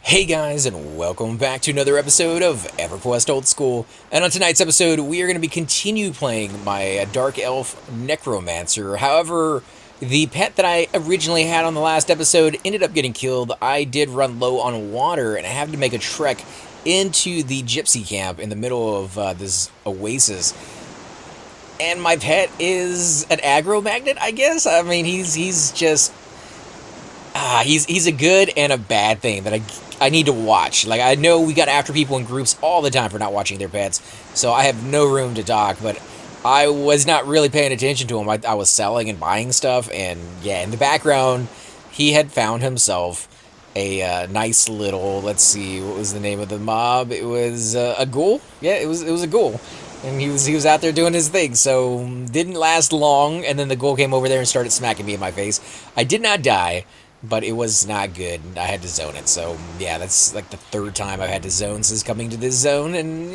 Hey guys, and welcome back to another episode of Everquest Old School. And on tonight's episode, we are going to be continue playing my Dark Elf Necromancer. However, the pet that I originally had on the last episode ended up getting killed. I did run low on water, and I had to make a trek into the gypsy camp in the middle of this oasis. And my pet is an aggro magnet, I guess. I mean, he's just he's a good and a bad thing that I need to watch. Like, I know we got after people in groups all the time for not watching their pets, so I have no room to talk, but I was not really paying attention to him. I was selling and buying stuff, and yeah, in the background, he had found himself a nice little, let's see, what was the name of the mob? It was a ghoul? Yeah, it was a ghoul. And he was out there doing his thing, so didn't last long, and then the ghoul came over there and started smacking me in my face. I did not die, but it was not good. I had to zone it, so yeah, that's like the third time I've had to zone since coming to this zone, and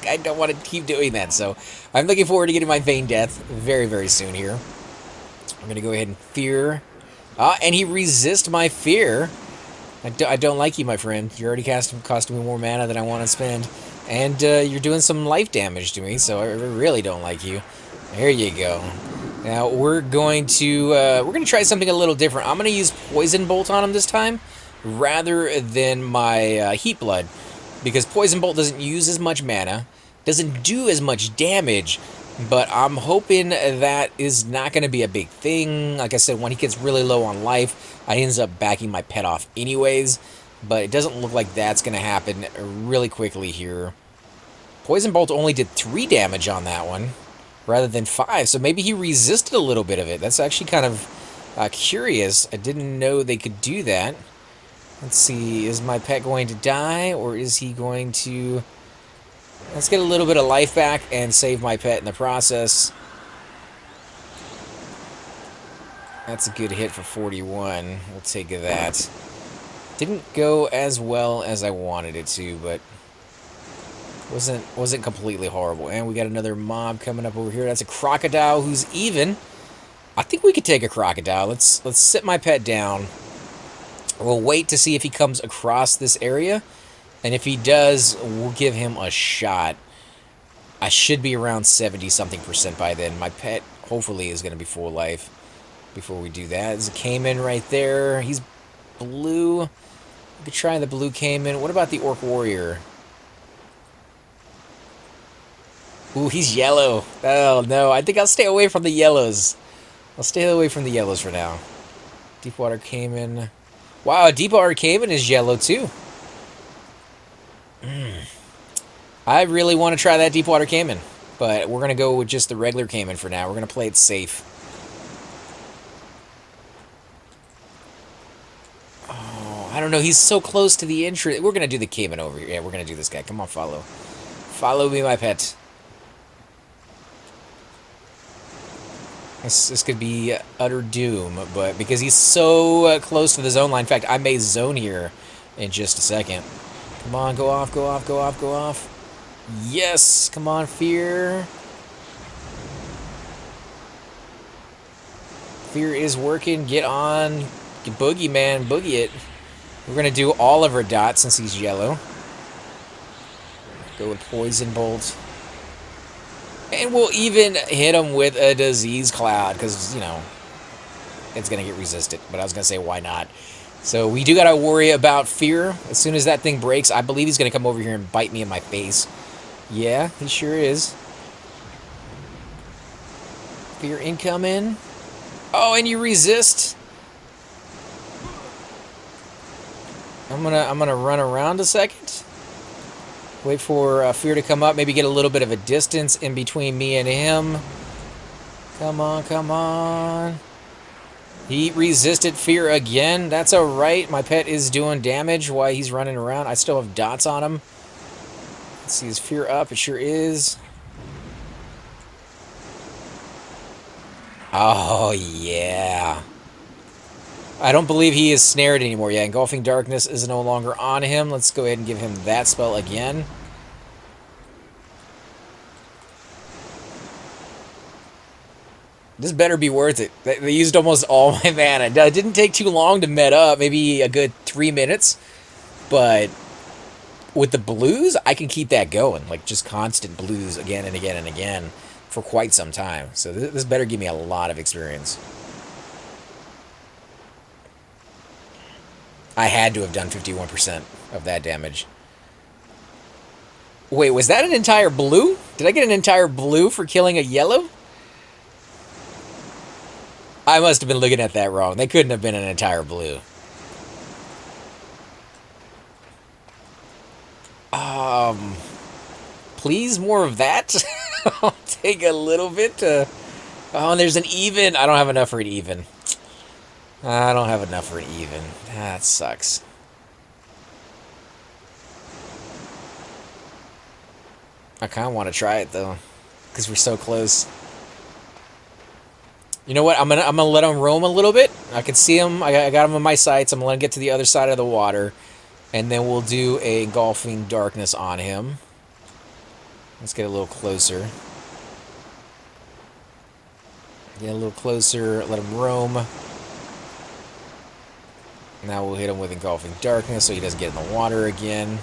I don't want to keep doing that, so I'm looking forward to getting my Vein Death very, very soon here. I'm going to go ahead and fear. And he resists my fear. I don't like you, my friend. You're already costing me more mana than I want to spend. And you're doing some life damage to me, so I really don't like you. There you go. Now we're going to try something a little different. I'm going to use Poison Bolt on him this time, rather than my Heat Blood, because Poison Bolt doesn't use as much mana, doesn't do as much damage, but I'm hoping that is not going to be a big thing. Like I said, when he gets really low on life, I ends up backing my pet off anyways. But it doesn't look like that's going to happen really quickly here. Poison Bolt only did 3 damage on that one, rather than 5. So maybe he resisted a little bit of it. That's actually kind of curious. I didn't know they could do that. Let's see, is my pet going to die, or is he going to... Let's get a little bit of life back and save my pet in the process. That's a good hit for 41. We'll take that. Didn't go as well as I wanted it to, but wasn't completely horrible. And we got another mob coming up over here. That's a crocodile who's even. I think we could take a crocodile. Let's sit my pet down. We'll wait to see if he comes across this area, and if he does, we'll give him a shot. I should be around 70-something% by then. My pet hopefully is going to be full life before we do that. There's a Cayman right there. He's blue. We could try the blue Cayman. What about the Orc Warrior? Ooh, he's yellow. Oh, no. I think I'll stay away from the yellows. I'll stay away from the yellows for now. Deepwater Cayman. Wow, Deepwater Cayman is yellow, too. I really want to try that Deepwater Cayman, but we're going to go with just the regular Cayman for now. We're going to play it safe. I don't know, he's so close to the entrance. We're going to do the Cayman over here. Yeah, we're going to do this guy. Come on, follow. Follow me, my pet. This could be utter doom, but because he's so close to the zone line. In fact, I may zone here in just a second. Come on, go off, go off, go off, go off. Yes, come on, Fear. Fear is working. Get on. Boogie, man. Boogie it. We're going to do all of her dots since he's yellow. Go with Poison Bolt. And we'll even hit him with a Disease Cloud, because, you know, it's going to get resisted. But I was going to say, why not? So we do got to worry about Fear. As soon as that thing breaks, I believe he's going to come over here and bite me in my face. Yeah, he sure is. Fear incoming. Oh, and you resist. I'm gonna run around a second. Wait for Fear to come up. Maybe get a little bit of a distance in between me and him. Come on, come on. He resisted Fear again. That's alright. My pet is doing damage while he's running around. I still have dots on him. Let's see, is Fear up? It sure is. Oh, yeah. I don't believe he is snared anymore. Yeah, Engulfing Darkness is no longer on him. Let's go ahead and give him that spell again. This better be worth it. They used almost all my mana. It didn't take too long to met up. Maybe a good 3 minutes. But with the blues, I can keep that going. Like, just constant blues again and again and again for quite some time. So this better give me a lot of experience. I had to have done 51% of that damage. Wait, was that an entire blue? Did I get an entire blue for killing a yellow? I must have been looking at that wrong. They couldn't have been an entire blue. Please, more of that? I'll take a little bit to... Oh, and there's an even. I don't have enough for an even. I don't have enough for an even. That sucks. I kind of want to try it, though, because we're so close. You know what? I'm gonna let him roam a little bit. I can see him. I got him in my sights. I'm gonna let him get to the other side of the water, and then we'll do a engulfing darkness on him. Let's get a little closer. Get a little closer. Let him roam. Now we'll hit him with engulfing darkness so he doesn't get in the water again.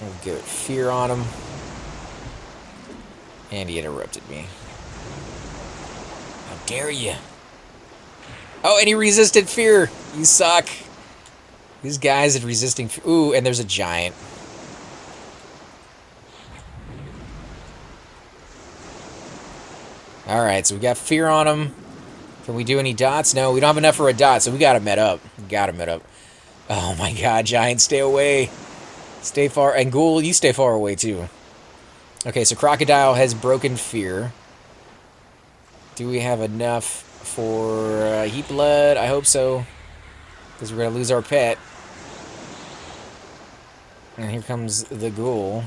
We'll get fear on him. And he interrupted me. How dare you? Oh, and he resisted fear. You suck. These guys are resisting fear. Ooh, and there's a giant. Alright, so we got fear on him. Can we do any dots? No, we don't have enough for a dot, so we got him met up. We got him met up. Oh my god, giant, stay away. Stay far. And Ghoul, you stay far away too. Okay, so Crocodile has broken fear. Do we have enough for Heat Blood? I hope so. Because we're going to lose our pet. And here comes the Ghoul.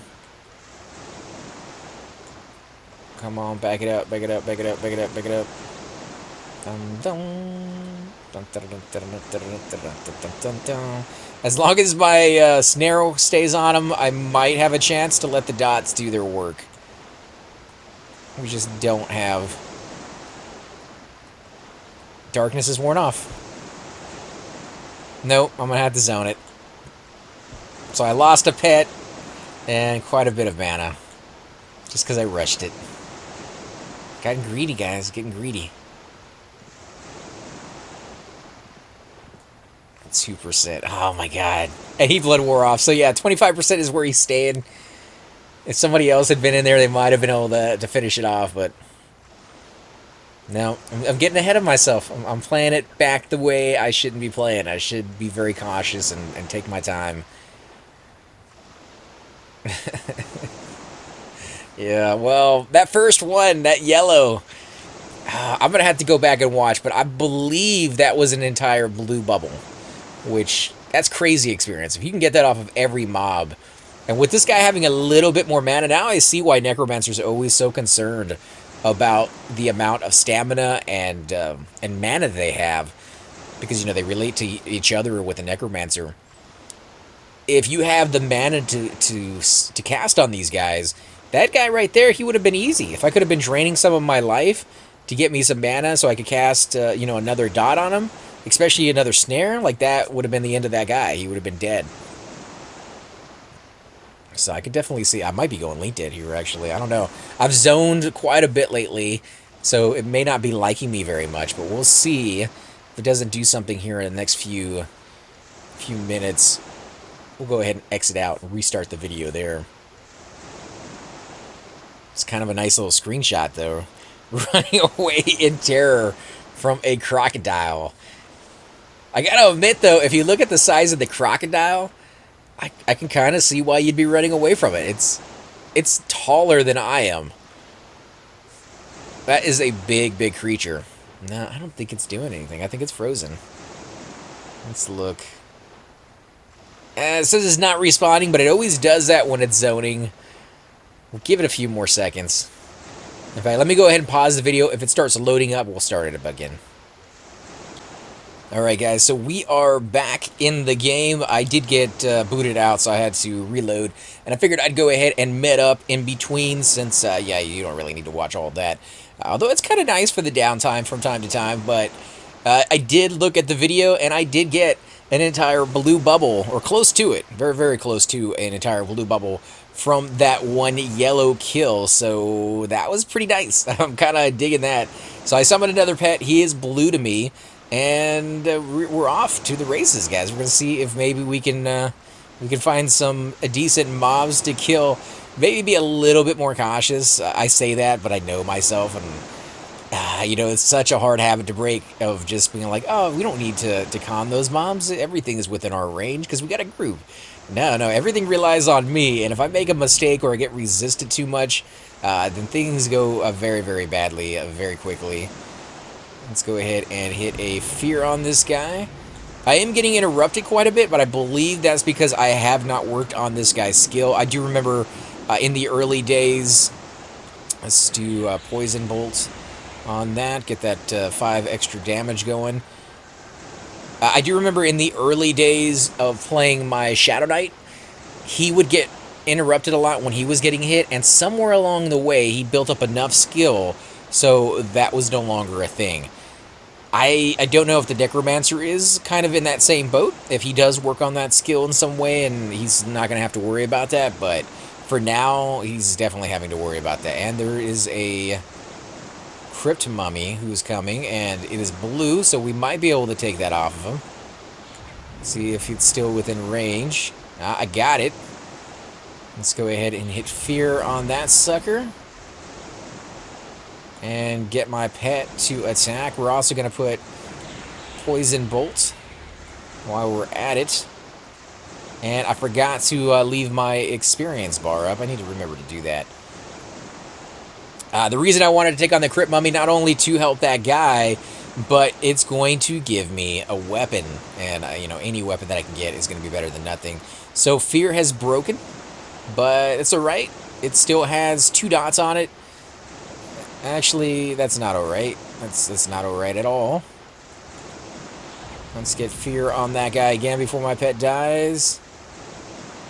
Come on, back it up, back it up, back it up, back it up, back it up. As long as my snare stays on him, I might have a chance to let the dots do their work. We just don't have... Darkness is worn off. Nope, I'm going to have to zone it. So I lost a pet and quite a bit of mana. Just because I rushed it. Getting greedy, guys. Getting greedy. 2%. Oh my god. And Heat Blood wore off. So yeah, 25% is where he's staying. If somebody else had been in there, they might have been able to finish it off, but... No, I'm getting ahead of myself. I'm playing it back the way I shouldn't be playing. I should be very cautious and take my time. Yeah, well, that first one, that yellow, I'm going to have to go back and watch, but I believe that was an entire blue bubble, which, that's crazy experience. If you can get that off of every mob, and with this guy having a little bit more mana, now I see why Necromancers are always so concerned about the amount of stamina and mana they have, because, you know, they relate to each other with a Necromancer. If you have the mana to cast on these guys, that guy right there, he would have been easy. If I could have been draining some of my life to get me some mana so I could cast, you know, another dot on him, especially another snare, like that would have been the end of that guy. He would have been dead. So I could definitely see, I might be going Link Dead here, actually. I don't know. I've zoned quite a bit lately, so it may not be liking me very much, but we'll see if it doesn't do something here in the next few minutes. We'll go ahead and exit out and restart the video there. It's kind of a nice little screenshot, though. Running away in terror from a crocodile. I gotta admit, though, if you look at the size of the crocodile, I can kind of see why you'd be running away from it. It's taller than I am. That is a big, big creature. No, I don't think it's doing anything. I think it's frozen. Let's look. It says it's not respawning, but it always does that when it's zoning. We'll give it a few more seconds. In fact, let me go ahead and pause the video. If it starts loading up, we'll start it up again. Alright guys, so we are back in the game. I did get booted out, so I had to reload. And I figured I'd go ahead and met up in between, since, yeah, you don't really need to watch all of that. Although it's kind of nice for the downtime from time to time, but I did look at the video, and I did get an entire blue bubble, or close to it, very, very close to an entire blue bubble from that one yellow kill. So that was pretty nice. I'm kind of digging that. So I summoned another pet. He is blue to me, and we're off to the races, guys. We're gonna see if maybe we can find some decent mobs to kill. Maybe be a little bit more cautious. I say that, but I know myself, and you know, it's such a hard habit to break of just being like, oh, we don't need to con those mobs. Everything is within our range because we got a group. No, everything relies on me, and if I make a mistake or I get resisted too much, then things go very, very badly, very quickly. Let's go ahead and hit a fear on this guy. I am getting interrupted quite a bit, but I believe that's because I have not worked on this guy's skill. I do remember in the early days, let's do Poison Bolt on that, get that 5 extra damage going. I do remember in the early days of playing my Shadow Knight, he would get interrupted a lot when he was getting hit, and somewhere along the way he built up enough skill so that was no longer a thing. I don't know if the Necromancer is kind of in that same boat, if he does work on that skill in some way and he's not going to have to worry about that, but for now he's definitely having to worry about that. And there is a Crypt Mummy who's coming, and it is blue, so we might be able to take that off of him. See if it's still within range. I got it. Let's go ahead and hit fear on that sucker. And get my pet to attack. We're also going to put Poison Bolt while we're at it. And I forgot to leave my experience bar up. I need to remember to do that. The reason I wanted to take on the Crypt Mummy, not only to help that guy, but it's going to give me a weapon. And, you know, any weapon that I can get is going to be better than nothing. So fear has broken, but it's alright. It still has 2 dots on it. Actually, that's not alright. That's not alright at all. Let's get fear on that guy again before my pet dies.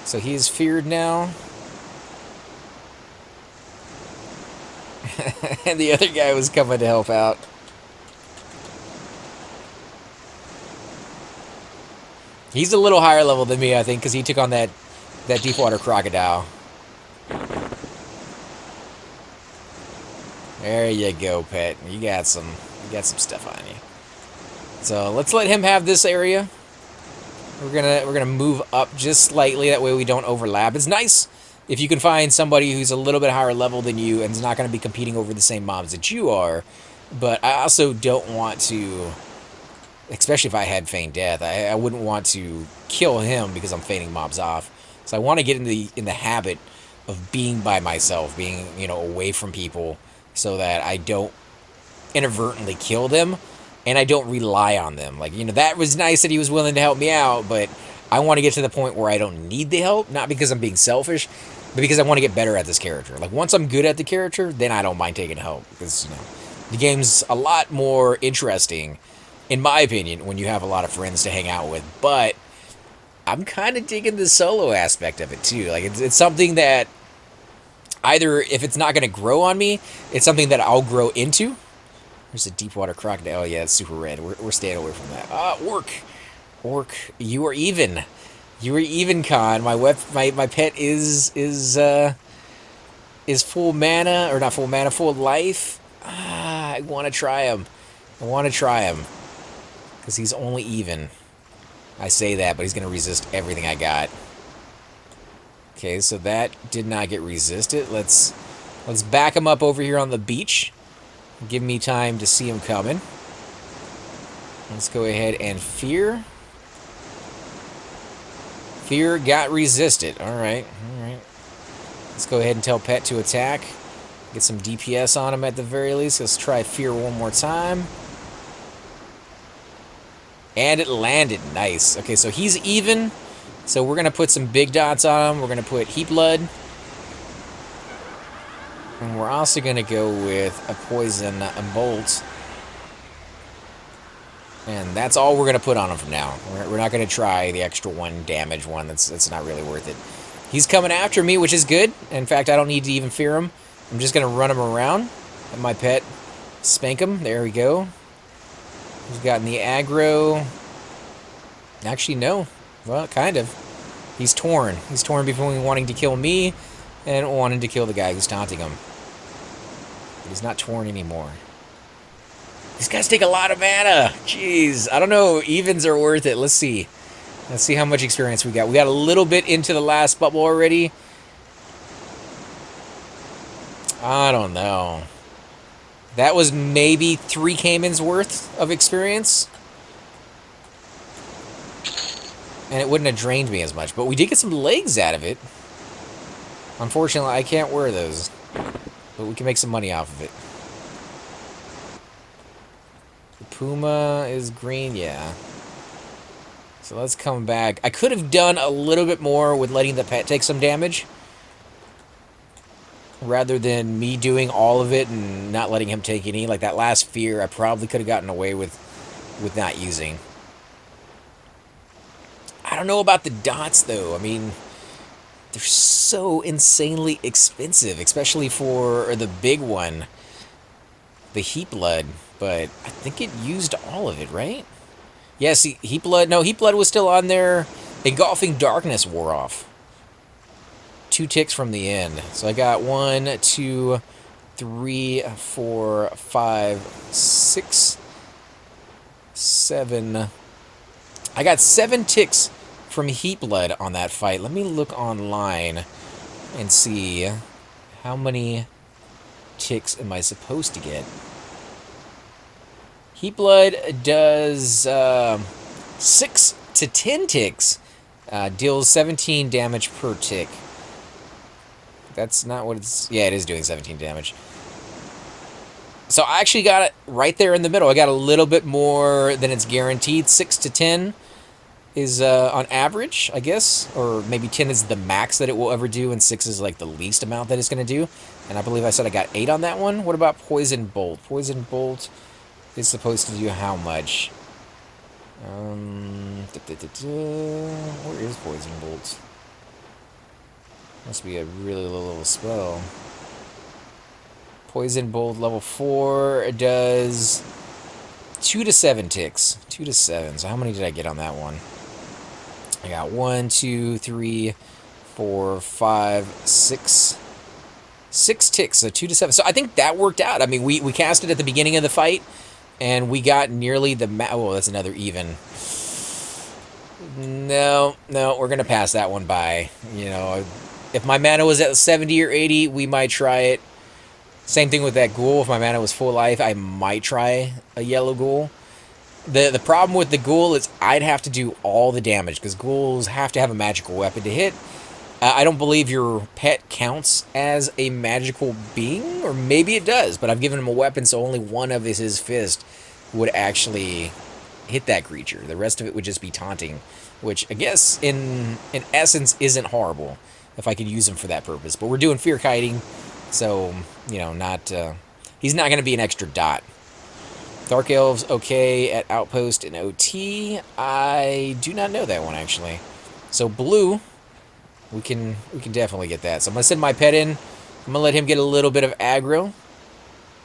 So he's feared now. And the other guy was coming to help out. He's a little higher level than me, I think, because he took on that deep water crocodile. There you go, pet. You got some stuff on you. So let's let him have this area. We're gonna move up just slightly. That way we don't overlap. It's nice if you can find somebody who's a little bit higher level than you and is not going to be competing over the same mobs that you are. But I also don't want to, especially if I had Feign Death, I wouldn't want to kill him because I'm feigning mobs off. So I want to get in the habit of being by myself, being, you know, away from people, so that I don't inadvertently kill them and I don't rely on them. Like, you know, that was nice that he was willing to help me out, but I want to get to the point where I don't need the help, not because I'm being selfish, but because I want to get better at this character. Like, once I'm good at the character, then I don't mind taking help, because, you know, the game's a lot more interesting, in my opinion, when you have a lot of friends to hang out with. But I'm kind of digging the solo aspect of it, too. Like, it's something that either, if it's not going to grow on me, it's something that I'll grow into. There's a deep water crocodile. Oh, yeah, it's super red. We're staying away from that. Orc, you are even. You are even, Con. My pet is full mana, or not full mana, full life. I want to try him. Because he's only even. I say that, but he's going to resist everything I got. Okay, so that did not get resisted. Let's back him up over here on the beach. Give me time to see him coming. Let's go ahead and fear. Fear got resisted. Alright. Let's go ahead and tell Pet to attack. Get some DPS on him at the very least. Let's try fear one more time. And it landed. Nice. Okay, so he's even. So we're going to put some big dots on him. We're going to put Heat Blood. And we're also going to go with a Poison Bolt. And that's all we're going to put on him from now. We're not going to try the extra 1 damage one. That's not really worth it. He's coming after me, which is good. In fact, I don't need to even fear him. I'm just going to run him around. Let my pet spank him. There we go. He's gotten the aggro. Actually, no. Well, kind of. He's torn. He's torn between wanting to kill me and wanting to kill the guy who's taunting him. But he's not torn anymore. These guys take a lot of mana. Jeez. I don't know. Evens are worth it. Let's see. Let's see how much experience we got. We got a little bit into the last bubble already. I don't know. That was maybe 3 Caymans worth of experience. And it wouldn't have drained me as much. But we did get some legs out of it. Unfortunately, I can't wear those. But we can make some money off of it. The Puma is green, yeah. So let's come back. I could have done a little bit more with letting the pet take some damage. Rather than me doing all of it and not letting him take any. Like that last fear, I probably could have gotten away with not using. I don't know about the dots, though. I mean, they're so insanely expensive, especially for the big one, the Heat Blood. But I think it used all of it, right? Yeah, see, Heat Blood... No, Heat Blood was still on there. Engulfing Darkness wore off. 2 ticks from the end. So I got 1, 2, 3, 4, 5, 6, 7... I got 7 ticks from Heat Blood on that fight. Let me look online and see how many ticks am I supposed to get. Heat Blood does 6 to 10 ticks. Deals 17 damage per tick. That's not what it's... Yeah, it is doing 17 damage. So I actually got it right there in the middle. I got a little bit more than it's guaranteed. 6 to 10 is on average, I guess. Or maybe 10 is the max that it will ever do, and 6 is like the least amount that it's going to do. And I believe I said I got 8 on that one. What about Poison Bolt? Poison Bolt is supposed to do how much? Where is Poison Bolt? Must be a really low level spell. Poison Bolt level 4 does 2 to 7 ticks. 2 to 7. So how many did I get on that one? I got 1, 2, 3, 4, 5, 6. 6 ticks, so 2 to 7. So I think that worked out. I mean, we cast it at the beginning of the fight, and we got nearly the... Oh, that's another even. No, we're going to pass that one by. You know, if my mana was at 70 or 80, we might try it. Same thing with that ghoul. If my mana was full life, I might try a yellow ghoul. The problem with the ghoul is I'd have to do all the damage, because ghouls have to have a magical weapon to hit. I don't believe your pet counts as a magical being, or maybe it does, but I've given him a weapon, so only one of his fist would actually hit that creature. The rest of it would just be taunting, which I guess in essence isn't horrible if I could use him for that purpose. But we're doing fear kiting, so, you know, not he's not going to be an extra dot. Dark Elves, okay, at Outpost and OT. I do not know that one, actually. So blue, we can definitely get that. So I'm going to send my pet in. I'm going to let him get a little bit of aggro.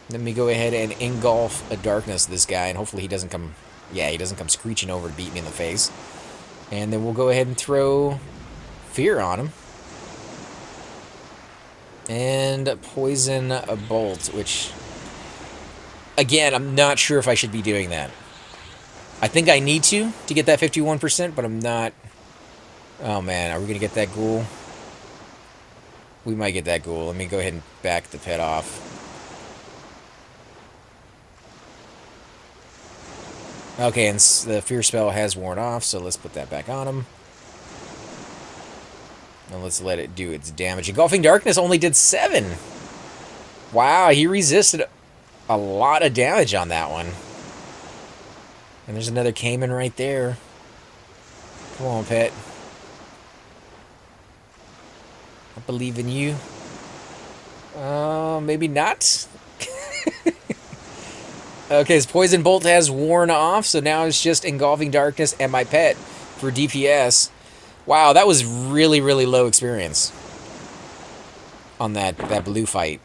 Let me go ahead and engulf a darkness this guy, and hopefully he doesn't come... Yeah, he doesn't come screeching over to beat me in the face. And then we'll go ahead and throw fear on him. And poison a bolt, which... Again, I'm not sure if I should be doing that. I think I need to get that 51%, but I'm not... Oh man, are we going to get that ghoul? We might get that ghoul. Let me go ahead and back the pet off. Okay, and the fear spell has worn off, so let's put that back on him. And let's let it do its damage. Engulfing Darkness only did 7. Wow, he resisted a lot of damage on that one. And there's another Cayman right there. Come on, pet. I believe in you. Maybe not. Okay, his Poison Bolt has worn off, so now it's just Engulfing Darkness and my pet for DPS. Wow, that was really, really low experience on that blue fight.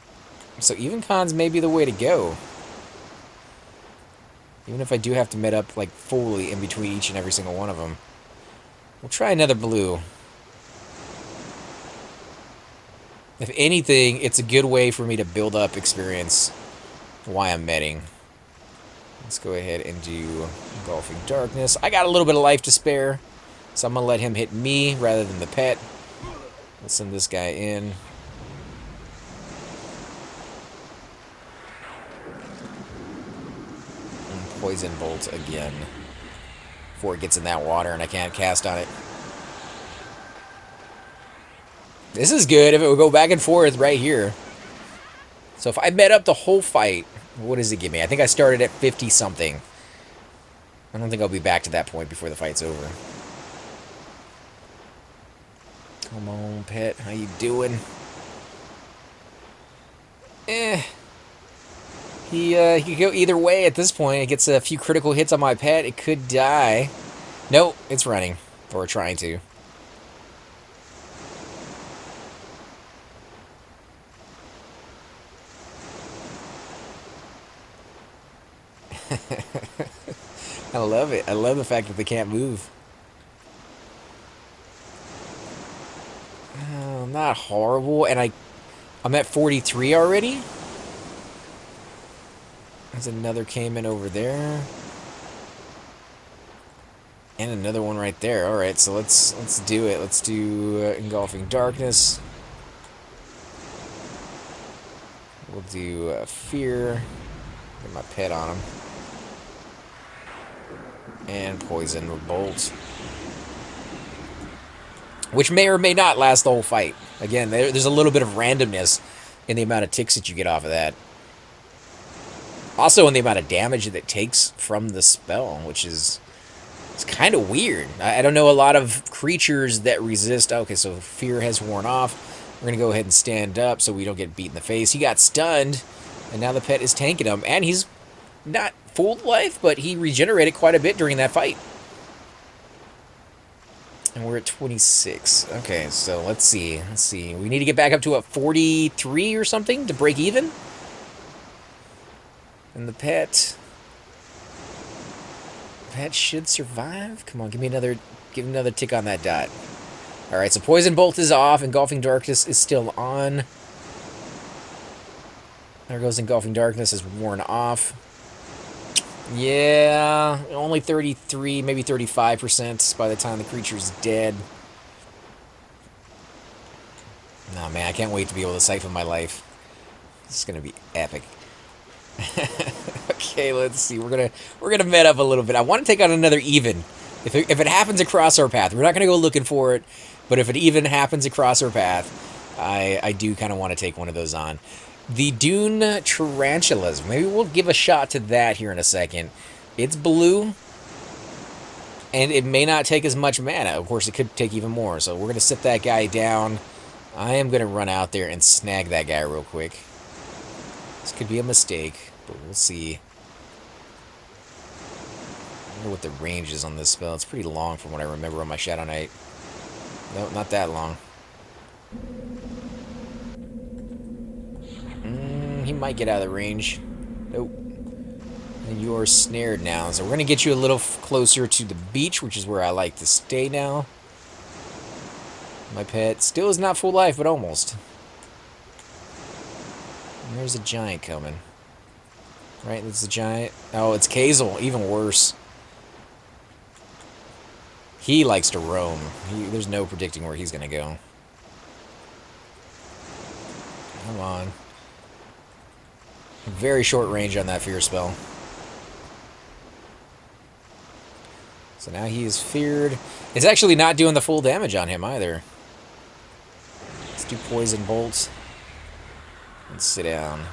So even cons may be the way to go. Even if I do have to met up like fully in between each and every single one of them. We'll try another blue. If anything, it's a good way for me to build up experience while I'm meting. Let's go ahead and do Engulfing Darkness. I got a little bit of life to spare, so I'm going to let him hit me rather than the pet. Let's send this guy in. And Poison Bolt again before it gets in that water and I can't cast on it. This is good if it would go back and forth right here. So if I met up the whole fight, what does it give me? I think I started at 50-something. I don't think I'll be back to that point before the fight's over. Come on, pet. How you doing? He could go either way at this point. It gets a few critical hits on my pet. It could die. Nope, it's running. Or trying to. I love it. I love the fact that they can't move. Not horrible, and I'm at 43 already. There's another caiman over there. And another one right there. Alright, so let's do it. Let's do Engulfing Darkness. We'll do Fear. Get my pet on him. And Poison with Bolt. Which may or may not last the whole fight. Again, there's a little bit of randomness in the amount of ticks that you get off of that. Also in the amount of damage that it takes from the spell, which is... It's kind of weird. I don't know a lot of creatures that resist... Okay, so Fear has worn off. We're going to go ahead and stand up so we don't get beat in the face. He got stunned, and now the pet is tanking him. And he's not full life, but he regenerated quite a bit during that fight. And we're at 26. Okay, so let's see. Let's see. We need to get back up to, what, 43 or something to break even? And the pet... Pet should survive. Come on, give me another tick on that dot. Alright, so Poison Bolt is off. Engulfing Darkness is still on. There goes Engulfing Darkness is worn off. Yeah, only 33, maybe 35% by the time the creature's dead. No, man, I can't wait to be able to siphon my life. This is gonna be epic. Okay, let's see. We're gonna met up a little bit. I want to take on another even. If it happens across our path, we're not gonna go looking for it. But if it even happens across our path, I do kind of want to take one of those on. The Dune Tarantulas. Maybe we'll give a shot to that here in a second. It's blue, and it may not take as much mana. Of course, it could take even more. So we're gonna sit that guy down. I am gonna run out there and snag that guy real quick. This could be a mistake, but we'll see. I wonder what the range is on this spell. It's pretty long from what I remember on my Shadow Knight. No, not that long. He might get out of the range. Nope. And you're snared now. So we're going to get you a little closer to the beach, which is where I like to stay now. My pet still is not full life, but almost. And there's a giant coming. Right, that's a giant. Oh, it's Kazel. Even worse. He likes to roam. There's no predicting where he's going to go. Come on. Very short range on that Fear spell. So now he is feared. It's actually not doing the full damage on him either. Let's do Poison Bolt. And sit down.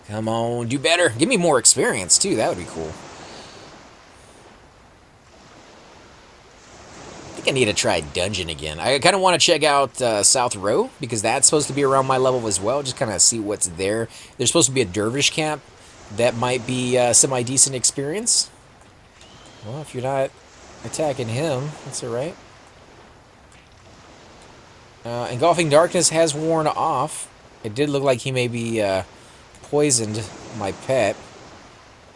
Come on, do better. Give me more experience, too. That would be cool. I think I need to try Dungeon again. I kind of want to check out South Row, because that's supposed to be around my level as well. Just kind of see what's there. There's supposed to be a Dervish camp. That might be a semi-decent experience. Well, if you're not attacking him, that's alright. Engulfing Darkness has worn off. It did look like he maybe poisoned my pet.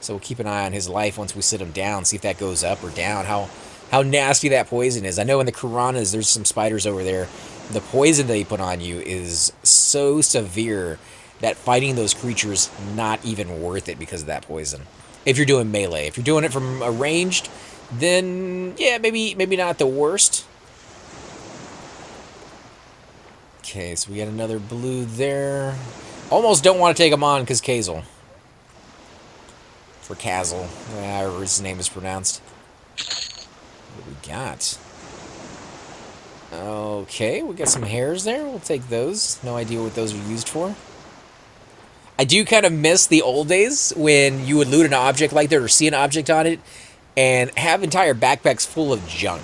So we'll keep an eye on his life once we sit him down, see if that goes up or down, how nasty that poison is. I know in the Piranhas, there's some spiders over there. The poison they put on you is so severe that fighting those creatures not even worth it because of that poison. If you're doing melee. If you're doing it from a ranged, then yeah, maybe not the worst. Okay, so we got another blue there. Almost don't want to take him on because Kazel. For Kazel, however his name is pronounced. What we got? Okay, we got some hairs there. We'll take those. No idea what those are used for. I do kind of miss the old days when you would loot an object like that or see an object on it and have entire backpacks full of junk.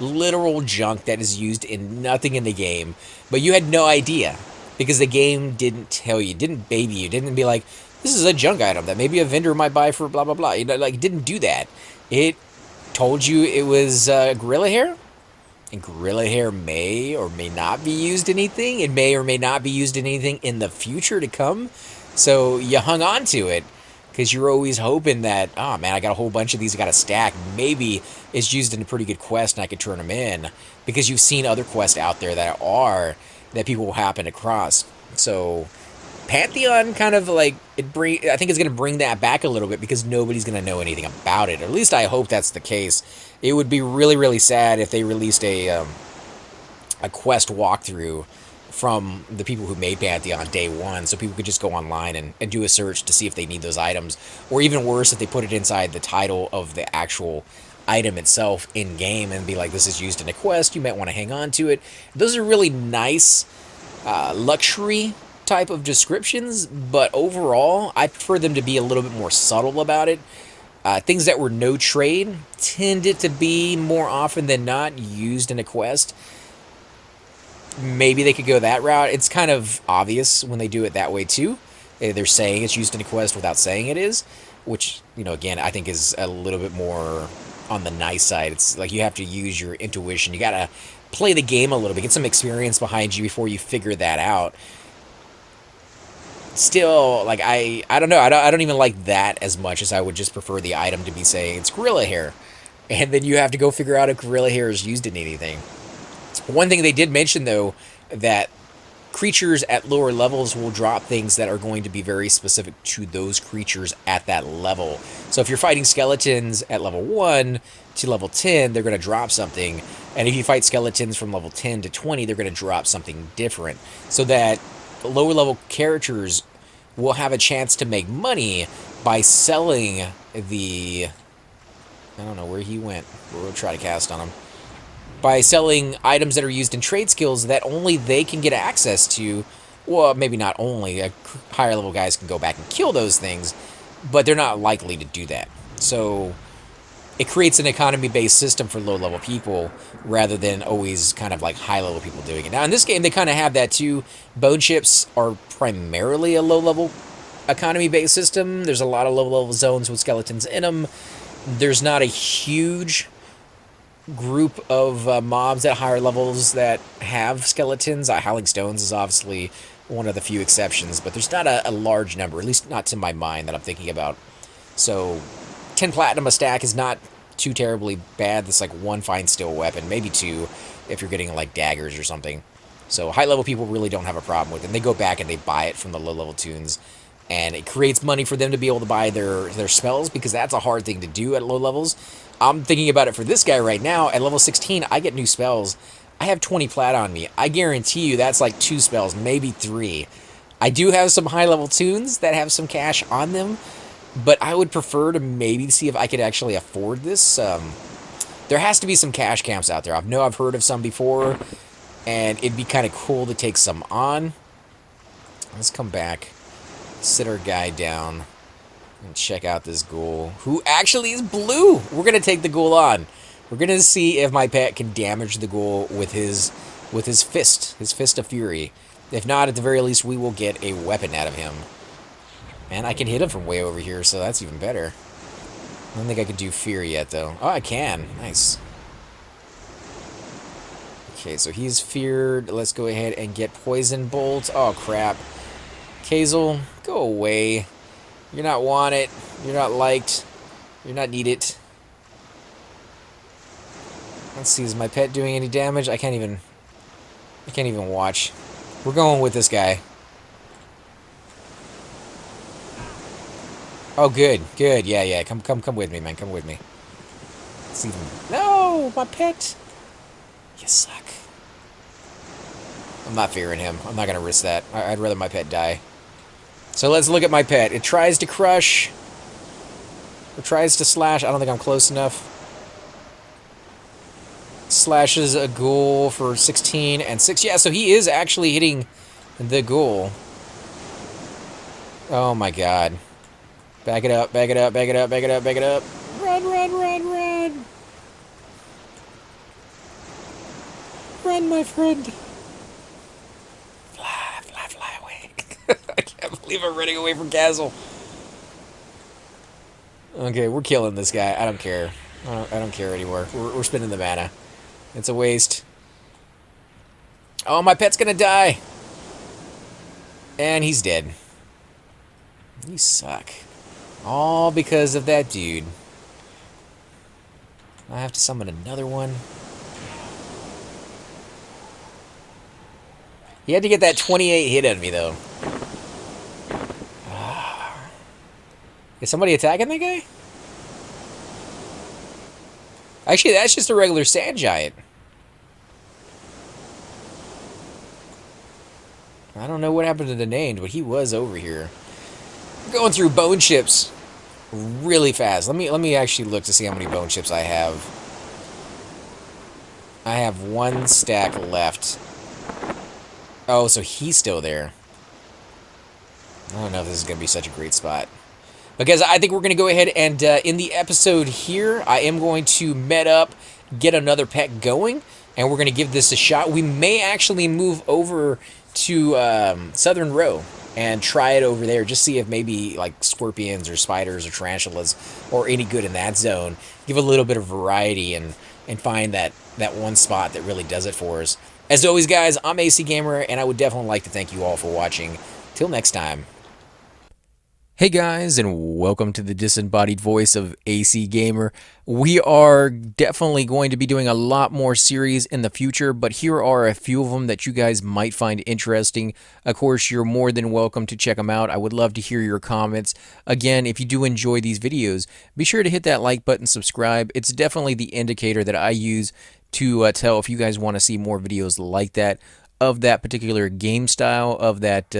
Literal junk that is used in nothing in the game, but you had no idea because the game didn't tell you, didn't baby you, didn't be like, this is a junk item that maybe a vendor might buy for blah, blah, blah. You know, like, it didn't do that. It told you it was gorilla hair, and gorilla hair may or may not be used in anything. It may or may not be used in anything in the future to come. So you hung on to it because you're always hoping that, oh man, I got a whole bunch of these, I got a stack. Maybe it's used in a pretty good quest and I could turn them in because you've seen other quests out there that people will happen across. So Pantheon kind of like I think it's going to bring that back a little bit because nobody's going to know anything about it. At least I hope that's the case. It would be really, really sad if they released a quest walkthrough from the people who made Pantheon day one, so people could just go online and do a search to see if they need those items, or even worse, if they put it inside the title of the actual item itself in game and be like, this is used in a quest, you might want to hang on to it. Those are really nice luxury type of descriptions, but overall I prefer them to be a little bit more subtle about it. Things that were no trade tended to be more often than not used in a quest. Maybe they could go that route. It's kind of obvious when they do it that way too. They're saying it's used in a quest without saying it is, which, you know, again, I think is a little bit more on the nice side. It's like you have to use your intuition. You gotta play the game a little bit, get some experience behind you before you figure that out. Still, like, I don't know. I don't even like that as much as I would just prefer the item to be saying it's gorilla hair, and then you have to go figure out if gorilla hair is used in anything. One thing they did mention, though, that creatures at lower levels will drop things that are going to be very specific to those creatures at that level. So if you're fighting skeletons at level 1 to level 10, they're going to drop something. And if you fight skeletons from level 10 to 20, they're going to drop something different. So that lower level characters will have a chance to make money by selling the... I don't know where he went. We'll try to cast on him. By selling items that are used in trade skills that only they can get access to. Well, maybe not only. Higher level guys can go back and kill those things, but they're not likely to do that. So it creates an economy-based system for low-level people rather than always kind of like high-level people doing it. Now, in this game, they kind of have that too. Bone chips are primarily a low-level economy-based system. There's a lot of low-level zones with skeletons in them. There's not a huge group of mobs at higher levels that have skeletons. Howling Stones is obviously one of the few exceptions, but there's not a large number, at least not to my mind that I'm thinking about. So 10 platinum a stack is not too terribly bad. That's like one fine steel weapon, maybe two if you're getting like daggers or something. So high level people really don't have a problem with it. And they go back and they buy it from the low level tunes, and it creates money for them to be able to buy their spells, because that's a hard thing to do at low levels. I'm thinking about it for this guy right now. At level 16, I get new spells. I have 20 plat on me. I guarantee you that's like 2 spells, maybe 3. I do have some high-level tunes that have some cash on them, but I would prefer to maybe see if I could actually afford this. There has to be some cash camps out there. I've heard of some before, and it'd be kind of cool to take some on. Let's come back, sit our guy down, and check out this ghoul, who actually is blue. We're going to take the ghoul on. We're going to see if my pet can damage the ghoul with his fist of fury. If not, at the very least, we will get a weapon out of him. And I can hit him from way over here, so that's even better. I don't think I can do fear yet, though. Oh, I can. Nice. Okay, so he's feared. Let's go ahead and get Poison Bolt. Oh, crap. Kazel, go away. You're not wanted. You're not liked. You're not needed. Let's see, is my pet doing any damage? I can't even watch. We're going with this guy. Oh, good, good. Yeah. Come with me, man. Come with me. Let's even... No, my pet. You suck. I'm not fearing him. I'm not gonna risk that. I'd rather my pet die. So let's look at my pet. It tries to crush. Or tries to slash. I don't think I'm close enough. Slashes a ghoul for 16 and 6. Yeah, so he is actually hitting the ghoul. Oh my god. Back it up, back it up, back it up, back it up, back it up. Run, run, run, run. Run, my friend. Fly, fly, fly away. I can't believe I'm running away from Castle. Okay, we're killing this guy. I don't care. I don't care anymore. We're spending the mana. It's a waste. Oh, my pet's gonna die. And he's dead. You suck. All because of that dude. I have to summon another one. He had to get that 28 hit out of me, though. Is somebody attacking that guy? Actually, that's just a regular sand giant. I don't know what happened to the named, but he was over here. We're going through bone chips really fast. Let me actually look to see how many bone chips I have. I have 1 stack left. Oh, so he's still there. I don't know if this is going to be such a great spot. Because I think we're going to go ahead and, in the episode here, I am going to met up, get another pet going, and we're going to give this a shot. We may actually move over to Southern Row and try it over there. Just see if maybe, like, scorpions or spiders or tarantulas or any good in that zone. Give a little bit of variety and find that one spot that really does it for us. As always, guys, I'm AC Gamer, and I would definitely like to thank you all for watching. Till next time. Hey guys, and welcome to the disembodied voice of AC Gamer. We are definitely going to be doing a lot more series in the future, but here are a few of them that you guys might find interesting. Of course, you're more than welcome to check them out. I would love to hear your comments. Again, if you do enjoy these videos, be sure to hit that like button, subscribe. It's definitely the indicator that I use to tell if you guys want to see more videos like that, of that particular game style, of that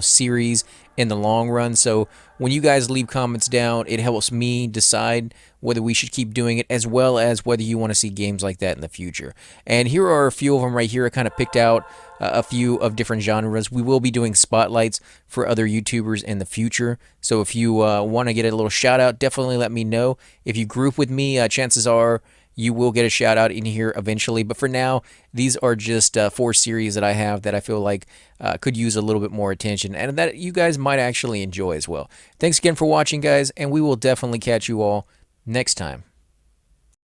series in the long run. So when you guys leave comments down, it helps me decide whether we should keep doing it, as well as whether you want to see games like that in the future. And here are a few of them right here. I kind of picked out a few of different genres. We will be doing spotlights for other YouTubers in the future. So if you want to get a little shout out, definitely let me know. If you group with me, chances are you will get a shout out in here eventually. But for now, these are just 4 series that I have that I feel like could use a little bit more attention and that you guys might actually enjoy as well. Thanks again for watching, guys, and we will definitely catch you all next time.